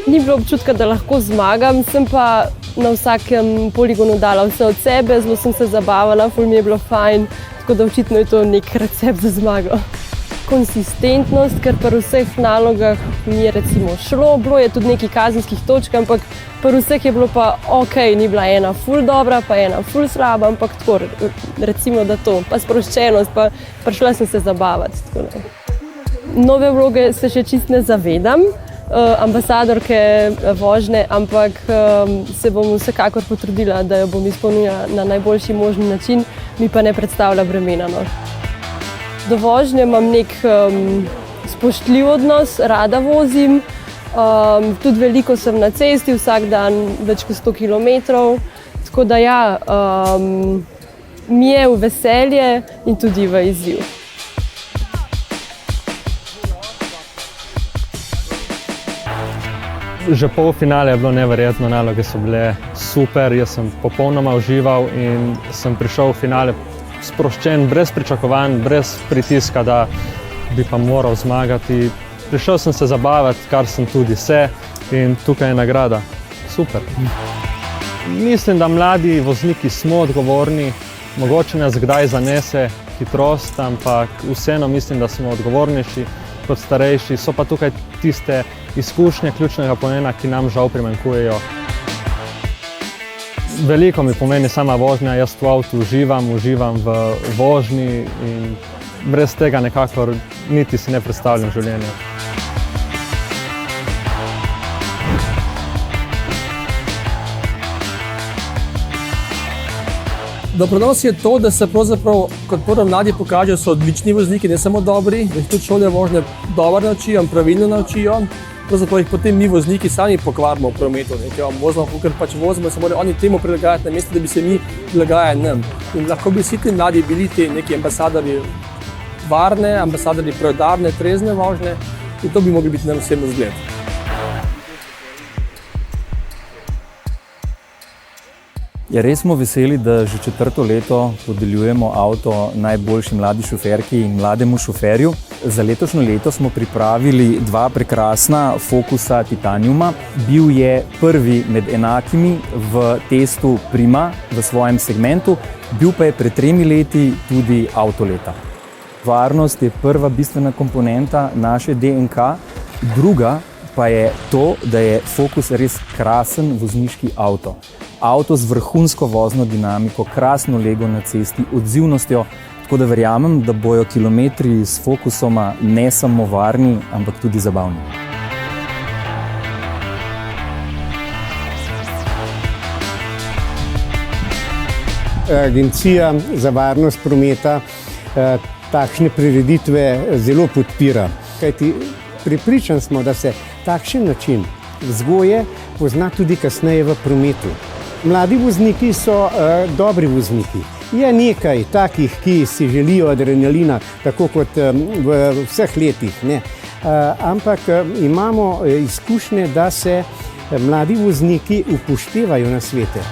Ni bilo občutka, da lahko zmagam, sem pa na vsakem poligonu dala vse od sebe, zelo sem se zabavala, ful mi je bilo fajn, tako da očitno je to nek recept za zmago. Konsistentnost, ker pri vseh nalogah mi je recimo šlo, bilo je tudi nekaj kazenskih točk, ampak pri vseh je bilo pa ok, ni bila ena ful dobra, pa ena ful slaba, ampak tako, recimo da to, pa sproščenost, pa prišla sem se zabavati. Tako. Nove vloge se še čist ne zavedam, ambasadorke vožnje, ampak se bom vsekakor potrudila, da jo bom izpolnila na najboljši možni način, mi pa ne predstavlja bremena. No. Do vožnje imam nek spoštljiv odnos, rada vozim, tudi veliko sem na cesti, vsak dan več kot 100 km, tako da ja, mi je v veselje in tudi v izziv. Že polfinale je bilo neverjetno, naloge so bile super, jaz sem popolnoma užival in sem prišel v finale sproščen, brez pričakovanj, brez pritiska, da bi pa moral zmagati. Prišel sem se zabavati, kar sem tudi se, in tukaj je nagrada. Super. Mislim, da mladi vozniki smo odgovorni, mogoče nas kdaj zanese hitrost, ampak vseeno mislim, da smo odgovornejši kot starejši. So pa tukaj tiste izkušnje ključnega pomena, ki nam žal primanjkujejo. Veliko mi pomeni sama vožnja, jaz v avtu uživam v vožnji in brez tega nekako niti si ne predstavljam življenja. Doprinos je to, da se pravzaprav kot prvo mladi pokažejo, so odlični vozniki, ne samo dobri, da jih tudi šole vožnje dobro naučijo, pravilno naučijo. Pravzaprav jih potem mi vozniki sami pokvarimo v prometu. Vozimo, ker pač vozimo, se morajo oni temu prilagajati, namesto da bi se mi prilagajali nam. In lahko bi vsi ti mladi bili ti neki ambasadorji varne, ambasadorji preudarne, trezne vožnje in to bi mogli biti nam vsem vzgled. Ja, res smo veseli, da že 4. leto podeljujemo avto najboljši mladi šoferki in mlademu šoferju. Za letošnje leto smo pripravili 2 prekrasna Focusa Titaniuma. Bil je prvi med enakimi v testu Prima v svojem segmentu, bil pa je pred 3 leti tudi avto leta. Varnost je prva bistvena komponenta naše DNK, druga pa je to, da je Focus res krasen vozniški avto. Avto z vrhunsko vozno dinamiko, krasno lego na cesti, odzivnostjo, tako da verjamem, da bojo kilometri s Focusoma ne samo varni, ampak tudi zabavni. Agencija za varnost prometa takšne prireditve zelo podpira. Kajti prepričan smo, da se takšen način vzgoje pozna tudi kasneje v prometu. Mladi vozniki so dobri vozniki. Je nekaj takih, ki si želijo adrenalina, tako kot v vseh letih, ne? Ampak imamo izkušnje, da se mladi vozniki upoštevajo nasvete.